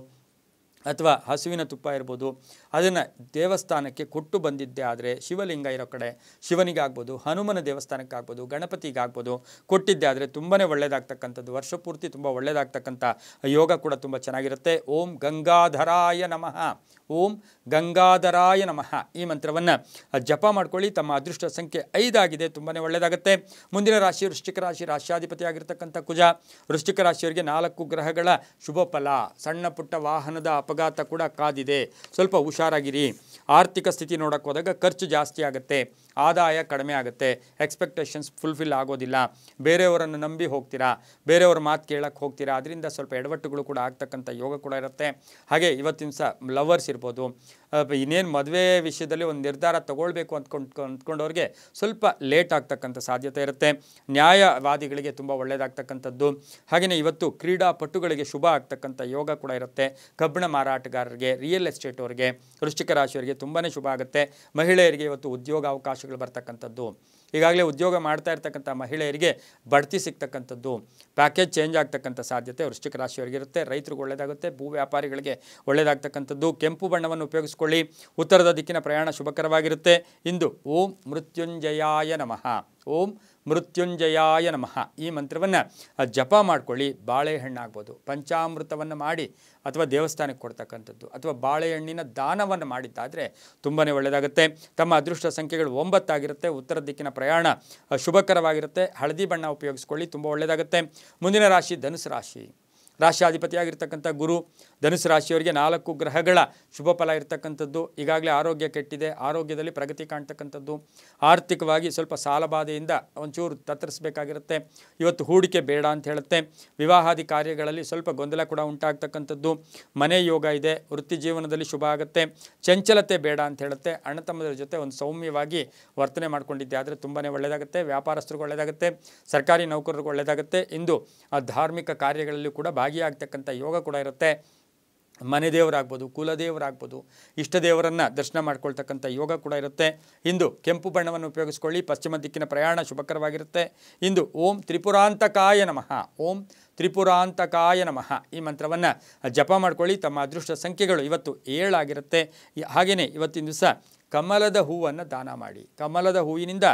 ಅಥವಾ ಹಸುವಿನ ತುಪ್ಪ ಇರ್ಬೋದು, ಅದನ್ನು ದೇವಸ್ಥಾನಕ್ಕೆ ಕೊಟ್ಟು ಬಂದಿದ್ದೆ ಆದರೆ ಶಿವಲಿಂಗ ಇರೋ ಕಡೆ ಶಿವನಿಗಾಗ್ಬೋದು, ಹನುಮನ ದೇವಸ್ಥಾನಕ್ಕಾಗ್ಬೋದು, ಗಣಪತಿಗಾಗ್ಬೋದು ಕೊಟ್ಟಿದ್ದೆ ಆದರೆ ತುಂಬಾ ಒಳ್ಳೆಯದಾಗ್ತಕ್ಕಂಥದ್ದು. ವರ್ಷಪೂರ್ತಿ ತುಂಬ ಒಳ್ಳೆಯದಾಗ್ತಕ್ಕಂಥ ಯೋಗ ಕೂಡ ತುಂಬ ಚೆನ್ನಾಗಿರುತ್ತೆ. ಓಂ ಗಂಗಾಧರಾಯ ನಮಃ, ಓಂ ಗಂಗಾಧರಾಯ ನಮಃ ಈ ಮಂತ್ರವನ್ನು ಜಪ ಮಾಡ್ಕೊಳ್ಳಿ. ತಮ್ಮ ಅದೃಷ್ಟ ಸಂಖ್ಯೆ 5 ಆಗಿದೆ, ತುಂಬಾ ಒಳ್ಳೆಯದಾಗುತ್ತೆ. ಮುಂದಿನ ರಾಶಿ ವೃಶ್ಚಿಕ ರಾಶಿ. ರಾಶ್ಯಾಧಿಪತಿ ಆಗಿರ್ತಕ್ಕಂಥ ಕುಜ. ವೃಶ್ಚಿಕ ರಾಶಿಯವರಿಗೆ 4 ಗ್ರಹಗಳ ಶುಭ ಫಲ. ಸಣ್ಣ ಪುಟ್ಟ ವಾಹನದ ಅಪಘಾತ ಕೂಡ ಕಾದಿದೆ, ಸ್ವಲ್ಪ ಹುಷಾರಾಗಿರಿ. ಆರ್ಥಿಕ ಸ್ಥಿತಿ ನೋಡೋಕೆ ಹೋದಾಗ ಖರ್ಚು ಜಾಸ್ತಿ ಆಗುತ್ತೆ, ಆದಾಯ ಕಡಿಮೆ ಆಗುತ್ತೆ, ಎಕ್ಸ್ಪೆಕ್ಟೇಷನ್ಸ್ ಫುಲ್ಫಿಲ್ ಆಗೋದಿಲ್ಲ. ಬೇರೆಯವರನ್ನು ನಂಬಿ ಹೋಗ್ತೀರಾ, ಬೇರೆಯವ್ರ ಮಾತು ಕೇಳಕ್ಕೆ ಹೋಗ್ತೀರಾ, ಅದರಿಂದ ಸ್ವಲ್ಪ ಎಡವಟ್ಟುಗಳು ಕೂಡ ಆಗ್ತಕ್ಕಂಥ ಯೋಗ ಕೂಡ ಇರುತ್ತೆ. ಹಾಗೆ ಇವತ್ತಿನ ಸಹ ಲವರ್ಸ್ ಇರ್ಬೋದು, ಇನ್ನೇನು ಮದುವೆ ವಿಷಯದಲ್ಲಿ ಒಂದು ನಿರ್ಧಾರ ತಗೊಳ್ಬೇಕು ಅಂದ್ಕೊಂಡವ್ರಿಗೆ ಸ್ವಲ್ಪ ಲೇಟ್ ಆಗ್ತಕ್ಕಂಥ ಸಾಧ್ಯತೆ ಇರುತ್ತೆ. ನ್ಯಾಯವಾದಿಗಳಿಗೆ ತುಂಬ ಒಳ್ಳೆಯದಾಗ್ತಕ್ಕಂಥದ್ದು. ಹಾಗೆಯೇ ಇವತ್ತು ಕ್ರೀಡಾಪಟುಗಳಿಗೆ ಶುಭ ಆಗ್ತಕ್ಕಂಥ ಯೋಗ ಕೂಡ ಇರುತ್ತೆ. ಕಬ್ಬಿಣ ಮಾರಾಟಗಾರರಿಗೆ, ರಿಯಲ್ ಎಸ್ಟೇಟ್ ಅವರಿಗೆ, ವೃಶ್ಚಿಕ ರಾಶಿಯವರಿಗೆ ತುಂಬಾ ಶುಭ ಆಗುತ್ತೆ. ಮಹಿಳೆಯರಿಗೆ ಇವತ್ತು ಉದ್ಯೋಗ ಅವಕಾಶಗಳು ಬರ್ತಕ್ಕಂಥದ್ದು. ಈಗಾಗಲೇ ಉದ್ಯೋಗ ಮಾಡ್ತಾ ಇರ್ತಕ್ಕಂಥ ಮಹಿಳೆಯರಿಗೆ ಬಡ್ತಿ ಸಿಗ್ತಕ್ಕಂಥದ್ದು, ಪ್ಯಾಕೇಜ್ ಚೇಂಜ್ ಆಗ್ತಕ್ಕಂಥ ಸಾಧ್ಯತೆ ವೃಶ್ಚಿಕ ರಾಶಿಯವರಿಗಿರುತ್ತೆ. ರೈತರಿಗೆ ಒಳ್ಳೆಯದಾಗುತ್ತೆ, ಭೂ ವ್ಯಾಪಾರಿಗಳಿಗೆ ಒಳ್ಳೆಯದಾಗ್ತಕ್ಕಂಥದ್ದು. ಕೆಂಪು ಬಣ್ಣವನ್ನು ಉಪಯೋಗಿಸ್ಕೊಳ್ಳಿ. ಉತ್ತರದ ದಿಕ್ಕಿನ ಪ್ರಯಾಣ ಶುಭಕರವಾಗಿರುತ್ತೆ. ಇಂದು ಓಂ ಮೃತ್ಯುಂಜಯಾಯ ನಮಃ, ಓಂ ಮೃತ್ಯುಂಜಯಾಯ ನಮಃ ಈ ಮಂತ್ರವನ್ನು ಜಪ ಮಾಡ್ಕೊಳ್ಳಿ. ಬಾಳೆಹಣ್ಣಾಗ್ಬೋದು, ಪಂಚಾಮೃತವನ್ನು ಮಾಡಿ ಅಥವಾ ದೇವಸ್ಥಾನಕ್ಕೆ ಕೊಡ್ತಕ್ಕಂಥದ್ದು, ಅಥವಾ ಬಾಳೆಹಣ್ಣಿನ ದಾನವನ್ನು ಮಾಡಿದ್ದಾದರೆ ತುಂಬಾ ಒಳ್ಳೆಯದಾಗುತ್ತೆ. ತಮ್ಮ ಅದೃಷ್ಟ ಸಂಖ್ಯೆಗಳು 9 ಆಗಿರುತ್ತೆ. ಉತ್ತರ ದಿಕ್ಕಿನ ಪ್ರಯಾಣ ಶುಭಕರವಾಗಿರುತ್ತೆ. ಹಳದಿ ಬಣ್ಣ ಉಪಯೋಗಿಸ್ಕೊಳ್ಳಿ, ತುಂಬ ಒಳ್ಳೆಯದಾಗುತ್ತೆ. ಮುಂದಿನ ರಾಶಿ ಧನುಸು ರಾಶಿ. ರಾಶ್ಯಾಧಿಪತಿಯಾಗಿರ್ತಕ್ಕಂಥ ಗುರು. ಧನುಸು ರಾಶಿಯವರಿಗೆ 4 ಗ್ರಹಗಳ ಶುಭ ಫಲ ಇರತಕ್ಕಂಥದ್ದು. ಈಗಾಗಲೇ ಆರೋಗ್ಯ ಕೆಟ್ಟಿದೆ, ಆರೋಗ್ಯದಲ್ಲಿ ಪ್ರಗತಿ ಕಾಣ್ತಕ್ಕಂಥದ್ದು. ಆರ್ಥಿಕವಾಗಿ ಸ್ವಲ್ಪ ಸಾಲಬಾಧೆಯಿಂದ ಒಂಚೂರು ತತ್ತರಿಸಬೇಕಾಗಿರುತ್ತೆ. ಇವತ್ತು ಹೂಡಿಕೆ ಬೇಡ ಅಂತ ಹೇಳುತ್ತೆ. ವಿವಾಹಾದಿ ಕಾರ್ಯಗಳಲ್ಲಿ ಸ್ವಲ್ಪ ಗೊಂದಲ ಕೂಡ ಉಂಟಾಗ್ತಕ್ಕಂಥದ್ದು. ಮನೆ ಯೋಗ ಇದೆ. ವೃತ್ತಿ ಜೀವನದಲ್ಲಿ ಶುಭ ಆಗುತ್ತೆ. ಚಂಚಲತೆ ಬೇಡ ಅಂತ ಹೇಳುತ್ತೆ. ಅಣ್ಣ ತಮ್ಮದರ ಜೊತೆ ಒಂದು ಸೌಮ್ಯವಾಗಿ ವರ್ತನೆ ಮಾಡ್ಕೊಂಡಿದ್ದೆ ಆದರೆ ತುಂಬಾ ಒಳ್ಳೆಯದಾಗುತ್ತೆ. ವ್ಯಾಪಾರಸ್ಥರಿಗೂ ಒಳ್ಳೆಯದಾಗುತ್ತೆ, ಸರ್ಕಾರಿ ನೌಕರರಿಗೂ ಒಳ್ಳೆಯದಾಗುತ್ತೆ. ಇಂದು ಧಾರ್ಮಿಕ ಕಾರ್ಯಗಳಲ್ಲಿ ಕೂಡ ಭಾಗಿಯಾಗ್ತಕ್ಕಂಥ ಯೋಗ ಕೂಡ ಇರುತ್ತೆ. ಮನೆ ದೇವರಾಗ್ಬೋದು, ಕುಲದೇವರಾಗ್ಬೋದು, ಇಷ್ಟ ದೇವರನ್ನು ದರ್ಶನ ಮಾಡ್ಕೊಳ್ತಕ್ಕಂಥ ಯೋಗ ಕೂಡ ಇರುತ್ತೆ. ಇಂದು ಕೆಂಪು ಬಣ್ಣವನ್ನು ಉಪಯೋಗಿಸ್ಕೊಳ್ಳಿ. ಪಶ್ಚಿಮ ದಿಕ್ಕಿನ ಪ್ರಯಾಣ ಶುಭಕರವಾಗಿರುತ್ತೆ. ಇಂದು ಓಂ ತ್ರಿಪುರಾಂತಕಾಯ ನಮಃ, ಓಂ ತ್ರಿಪುರಾಂತಕಾಯ ನಮಃ ಈ ಮಂತ್ರವನ್ನು ಜಪ ಮಾಡ್ಕೊಳ್ಳಿ. ತಮ್ಮ ಅದೃಷ್ಟ ಸಂಖ್ಯೆಗಳು ಇವತ್ತು 7 ಆಗಿರುತ್ತೆ. ಹಾಗೆಯೇ ಇವತ್ತಿನ ದಿವಸ ಕಮಲದ ಹೂವನ್ನು ದಾನ ಮಾಡಿ. ಕಮಲದ ಹೂವಿನಿಂದ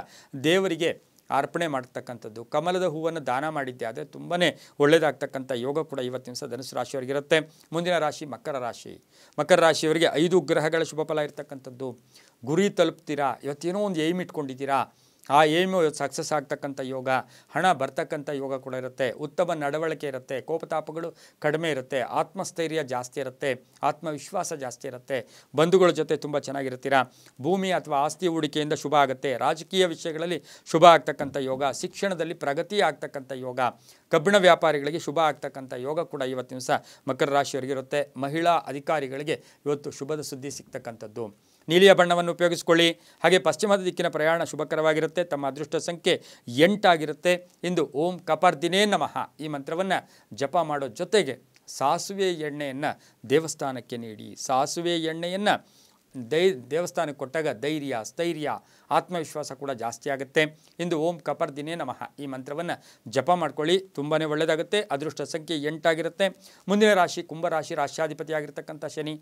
ದೇವರಿಗೆ ಅರ್ಪಣೆ ಮಾಡ್ತಕ್ಕಂಥದ್ದು, ಕಮಲದ ಹೂವನ್ನು ದಾನ ಮಾಡಿದ್ದೆ ಆದರೆ ತುಂಬಾ ಒಳ್ಳೆಯದಾಗ್ತಕ್ಕಂಥ ಯೋಗ ಕೂಡ ಇವತ್ತಿನ ದಿವಸ ಧನುಸು ರಾಶಿಯವರಿಗಿರುತ್ತೆ. ಮುಂದಿನ ರಾಶಿ ಮಕರ ರಾಶಿ. ಮಕರ ರಾಶಿಯವರಿಗೆ 5 ಗ್ರಹಗಳ ಶುಭ ಫಲ ಇರ್ತಕ್ಕಂಥದ್ದು. ಗುರಿ ತಲುಪ್ತೀರಾ. ಇವತ್ತೇನೋ ಒಂದು ಏಮ್ ಇಟ್ಕೊಂಡಿದ್ದೀರಾ, ಆ ಏಮು ಸಕ್ಸಸ್ ಆಗ್ತಕ್ಕಂಥ ಯೋಗ, ಹಣ ಬರ್ತಕ್ಕಂಥ ಯೋಗ ಕೂಡ ಇರುತ್ತೆ. ಉತ್ತಮ ನಡವಳಿಕೆ ಇರುತ್ತೆ, ಕೋಪತಾಪಗಳು ಕಡಿಮೆ ಇರುತ್ತೆ, ಆತ್ಮಸ್ಥೈರ್ಯ ಜಾಸ್ತಿ ಇರುತ್ತೆ, ಆತ್ಮವಿಶ್ವಾಸ ಜಾಸ್ತಿ ಇರುತ್ತೆ. ಬಂಧುಗಳ ಜೊತೆ ತುಂಬ ಚೆನ್ನಾಗಿರ್ತೀರಾ. ಭೂಮಿ ಅಥವಾ ಆಸ್ತಿ ಹೂಡಿಕೆಯಿಂದ ಶುಭ ಆಗುತ್ತೆ. ರಾಜಕೀಯ ವಿಷಯಗಳಲ್ಲಿ ಶುಭ ಆಗ್ತಕ್ಕಂಥ ಯೋಗ, ಶಿಕ್ಷಣದಲ್ಲಿ ಪ್ರಗತಿ ಆಗ್ತಕ್ಕಂಥ ಯೋಗ, ಕಬ್ಬಿಣ ವ್ಯಾಪಾರಿಗಳಿಗೆ ಶುಭ ಆಗ್ತಕ್ಕಂಥ ಯೋಗ ಕೂಡ ಇವತ್ತಿನ ದಿವಸ ಮಕರ ರಾಶಿಯವರಿಗಿರುತ್ತೆ. ಮಹಿಳಾ ಅಧಿಕಾರಿಗಳಿಗೆ ಇವತ್ತು ಶುಭದ ಸುದ್ದಿ ಸಿಗ್ತಕ್ಕಂಥದ್ದು. ನೀಲಿಯ ಬಣ್ಣವನ್ನು ಉಪಯೋಗಿಸ್ಕೊಳ್ಳಿ. ಹಾಗೆ ಪಶ್ಚಿಮದ ದಿಕ್ಕಿನ ಪ್ರಯಾಣ ಶುಭಕರವಾಗಿರುತ್ತೆ. ತಮ್ಮ ಅದೃಷ್ಟ ಸಂಖ್ಯೆ 8 ಆಗಿರುತ್ತೆ. ಇಂದು ಓಂ ಕಪರ್ದಿನೇ ನಮಃ ಈ ಮಂತ್ರವನ್ನು ಜಪ ಮಾಡೋ ಜೊತೆಗೆ ಸಾಸುವೆ ಎಣ್ಣೆಯನ್ನು ದೇವಸ್ಥಾನಕ್ಕೆ ನೀಡಿ. ಸಾಸುವೆ ಎಣ್ಣೆಯನ್ನು ದೇವಸ್ಥಾನಕ್ಕೆ ಕೊಟ್ಟಾಗ ಧೈರ್ಯ, ಸ್ಥೈರ್ಯ, ಆತ್ಮವಿಶ್ವಾಸ ಕೂಡ ಜಾಸ್ತಿ ಆಗುತ್ತೆ. ಇಂದು ಓಂ ಕಪರ್ದಿನೇ ನಮಃ ಈ ಮಂತ್ರವನ್ನು ಜಪ ಮಾಡ್ಕೊಳ್ಳಿ, ತುಂಬಾ ಒಳ್ಳೆಯದಾಗುತ್ತೆ. ಅದೃಷ್ಟ ಸಂಖ್ಯೆ 8 ಆಗಿರುತ್ತೆ. ಮುಂದಿನ ರಾಶಿ ಕುಂಭರಾಶಿ. ರಾಶ್ಯಾಧಿಪತಿಯಾಗಿರ್ತಕ್ಕಂಥ ಶನಿ.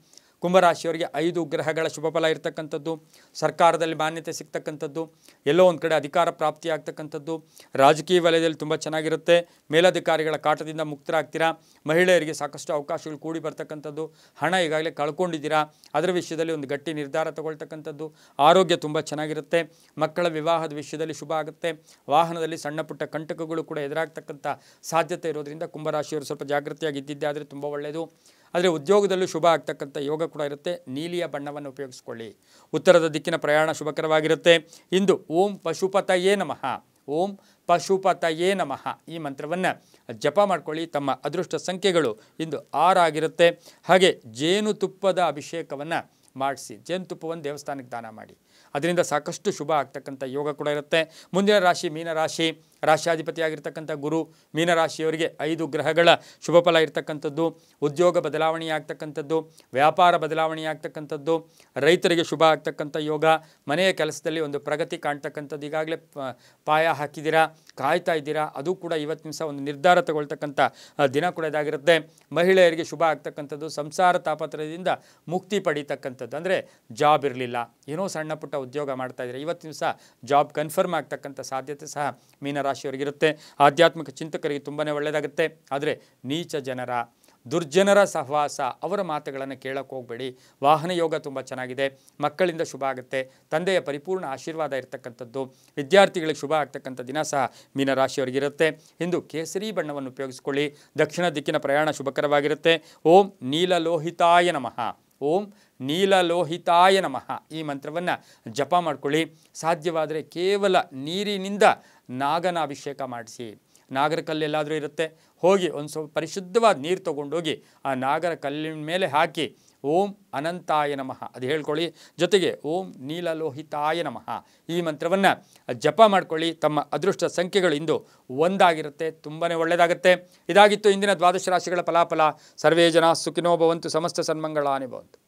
ಕುಂಭರಾಶಿಯವರಿಗೆ 5 ಗ್ರಹಗಳ ಶುಭ ಫಲ ಇರತಕ್ಕಂಥದ್ದು, ಸರ್ಕಾರದಲ್ಲಿ ಮಾನ್ಯತೆ ಸಿಗ್ತಕ್ಕಂಥದ್ದು, ಎಲ್ಲೋ ಒಂದು ಕಡೆ ಅಧಿಕಾರ ಪ್ರಾಪ್ತಿಯಾಗ್ತಕ್ಕಂಥದ್ದು, ರಾಜಕೀಯ ವಲಯದಲ್ಲಿ ತುಂಬ ಚೆನ್ನಾಗಿರುತ್ತೆ, ಮೇಲಧಿಕಾರಿಗಳ ಕಾಟದಿಂದ ಮುಕ್ತರಾಗ್ತೀರಾ, ಮಹಿಳೆಯರಿಗೆ ಸಾಕಷ್ಟು ಅವಕಾಶಗಳು ಕೂಡಿ ಬರ್ತಕ್ಕಂಥದ್ದು, ಹಣ ಈಗಾಗಲೇ ಕಳ್ಕೊಂಡಿದ್ದೀರಾ ಅದರ ವಿಷಯದಲ್ಲಿ ಒಂದು ಗಟ್ಟಿ ನಿರ್ಧಾರ ತಗೊಳ್ತಕ್ಕಂಥದ್ದು, ಆರೋಗ್ಯ ತುಂಬ ಚೆನ್ನಾಗಿರುತ್ತೆ, ಮಕ್ಕಳ ವಿವಾಹದ ವಿಷಯದಲ್ಲಿ ಶುಭ ಆಗುತ್ತೆ, ವಾಹನದಲ್ಲಿ ಸಣ್ಣ ಪುಟ್ಟ ಕಂಟಕಗಳು ಕೂಡ ಎದುರಾಗ್ತಕ್ಕಂಥ ಸಾಧ್ಯತೆ ಇರೋದ್ರಿಂದ ಕುಂಭರಾಶಿಯವರು ಸ್ವಲ್ಪ ಜಾಗೃತಿಯಾಗಿದ್ದಿದ್ದೆ ಆದರೆ ತುಂಬ ಒಳ್ಳೆಯದು. ಆದರೆ ಉದ್ಯೋಗದಲ್ಲೂ ಶುಭ ಆಗ್ತಕ್ಕಂಥ ಯೋಗ ಕೂಡ ಇರುತ್ತೆ. ನೀಲಿಯ ಬಣ್ಣವನ್ನು ಉಪಯೋಗಿಸ್ಕೊಳ್ಳಿ. ಉತ್ತರದ ದಿಕ್ಕಿನ ಪ್ರಯಾಣ ಶುಭಕರವಾಗಿರುತ್ತೆ. ಇಂದು ಓಂ ಪಶುಪತಯೇ ನಮಃ, ಓಂ ಪಶುಪತಯೇ ನಮಃ ಈ ಮಂತ್ರವನ್ನು ಜಪ ಮಾಡ್ಕೊಳ್ಳಿ. ತಮ್ಮ ಅದೃಷ್ಟ ಸಂಖ್ಯೆಗಳು ಇಂದು 6 ಆಗಿರುತ್ತೆ. ಹಾಗೆ ಜೇನುತುಪ್ಪದ ಅಭಿಷೇಕವನ್ನು ಮಾಡಿಸಿ, ಜೇನುತುಪ್ಪವನ್ನು ದೇವಸ್ಥಾನಕ್ಕೆ ದಾನ ಮಾಡಿ, ಅದರಿಂದ ಸಾಕಷ್ಟು ಶುಭ ಆಗ್ತಕ್ಕಂಥ ಯೋಗ ಕೂಡ ಇರುತ್ತೆ. ಮುಂದಿನ ರಾಶಿ ಮೀನರಾಶಿ. ರಾಶಿಯಾಧಿಪತಿಯಾಗಿರ್ತಕ್ಕಂಥ ಗುರು ಮೀನರಾಶಿಯವರಿಗೆ 5 ಗ್ರಹಗಳ ಶುಭ ಫಲ ಇರ್ತಕ್ಕಂಥದ್ದು, ಉದ್ಯೋಗ ಬದಲಾವಣೆ ಆಗ್ತಕ್ಕಂಥದ್ದು, ವ್ಯಾಪಾರ ಬದಲಾವಣೆ ಆಗ್ತಕ್ಕಂಥದ್ದು, ರೈತರಿಗೆ ಶುಭ ಆಗ್ತಕ್ಕಂಥ ಯೋಗ, ಮನೆಯ ಕೆಲಸದಲ್ಲಿ ಒಂದು ಪ್ರಗತಿ ಕಾಣ್ತಕ್ಕಂಥದ್ದು. ಈಗಾಗಲೇ ಪಾಯ ಹಾಕಿದ್ದೀರಾ, ಕಾಯ್ತಾ ಇದ್ದೀರಾ, ಅದು ಕೂಡ ಇವತ್ತಿನ ದಿವಸ ಒಂದು ನಿರ್ಧಾರ ತಗೊಳ್ತಕ್ಕಂಥ ದಿನ ಕೂಡ ಇದಾಗಿರುತ್ತೆ. ಮಹಿಳೆಯರಿಗೆ ಶುಭ ಆಗ್ತಕ್ಕಂಥದ್ದು, ಸಂಸಾರ ತಾಪತ್ರಯದಿಂದ ಮುಕ್ತಿ ಪಡೀತಕ್ಕಂಥದ್ದು. ಅಂದರೆ ಜಾಬ್ ಇರಲಿಲ್ಲ, ಏನೋ ಸಣ್ಣ ಪುಟ್ಟ ಉದ್ಯೋಗ ಮಾಡ್ತಾ ಇದ್ದಾರೆ, ಇವತ್ತಿನ ದಿವಸ ಜಾಬ್ ಕನ್ಫರ್ಮ್ ಆಗ್ತಕ್ಕಂಥ ಸಾಧ್ಯತೆ ಸಹ ಮೀನರಾಶಿಯವರಿಗಿರುತ್ತೆ. ಆಧ್ಯಾತ್ಮಿಕ ಚಿಂತಕರಿಗೆ ತುಂಬಾ ಒಳ್ಳೆಯದಾಗುತ್ತೆ. ಆದರೆ ನೀಚ ಜನರ, ದುರ್ಜನರ ಸಹವಾಸ, ಅವರ ಮಾತುಗಳನ್ನು ಕೇಳಕ್ಕೆ ಹೋಗಬೇಡಿ. ವಾಹನ ಯೋಗ ತುಂಬ ಚೆನ್ನಾಗಿದೆ, ಮಕ್ಕಳಿಂದ ಶುಭ ಆಗುತ್ತೆ, ತಂದೆಯ ಪರಿಪೂರ್ಣ ಆಶೀರ್ವಾದ ಇರತಕ್ಕಂಥದ್ದು, ವಿದ್ಯಾರ್ಥಿಗಳಿಗೆ ಶುಭ ಆಗ್ತಕ್ಕಂಥ ದಿನ ಸಹ ಮೀನರಾಶಿಯವರಿಗಿರುತ್ತೆ. ಇಂದು ಕೇಸರಿ ಬಣ್ಣವನ್ನು ಉಪಯೋಗಿಸ್ಕೊಳ್ಳಿ. ದಕ್ಷಿಣ ದಿಕ್ಕಿನ ಪ್ರಯಾಣ ಶುಭಕರವಾಗಿರುತ್ತೆ. ಓಂ ನೀಲಲೋಹಿತಾಯ ನಮಃ, ಓಂ ನೀಲಲೋಹಿತಾಯ ನಮಃ ಈ ಮಂತ್ರವನ್ನು ಜಪ ಮಾಡ್ಕೊಳ್ಳಿ. ಸಾಧ್ಯವಾದರೆ ಕೇವಲ ನೀರಿನಿಂದ ನಾಗನ ಅಭಿಷೇಕ ಮಾಡಿಸಿ. ನಾಗರ ಕಲ್ಲೆಲ್ಲಾದರೂ ಇರುತ್ತೆ, ಹೋಗಿ ಒಂದು ಸ್ವಲ್ಪ ಪರಿಶುದ್ಧವಾದ ನೀರು ತೊಗೊಂಡೋಗಿ ಆ ನಾಗರ ಕಲ್ಲಿನ ಮೇಲೆ ಹಾಕಿ ಓಂ ಅನಂತಾಯ ನಮಃ ಅದು ಹೇಳ್ಕೊಳ್ಳಿ. ಜೊತೆಗೆ ಓಂ ನೀಲಲೋಹಿತಾಯ ನಮಃ ಈ ಮಂತ್ರವನ್ನು ಜಪ ಮಾಡ್ಕೊಳ್ಳಿ. ತಮ್ಮ ಅದೃಷ್ಟ ಸಂಖ್ಯೆಗಳು ಇಂದು 1 ಆಗಿರುತ್ತೆ, ತುಂಬಾ ಒಳ್ಳೆಯದಾಗುತ್ತೆ. ಇದಾಗಿತ್ತು ಇಂದಿನ ದ್ವಾದಶ ರಾಶಿಗಳ ಫಲಾಫಲ. ಸರ್ವೇ ಜನ ಸುಖಿನೋ ಭವಂತು, ಸಮಸ್ತ ಸನ್ಮಂಗಳಾನಿ ಭವಂತು.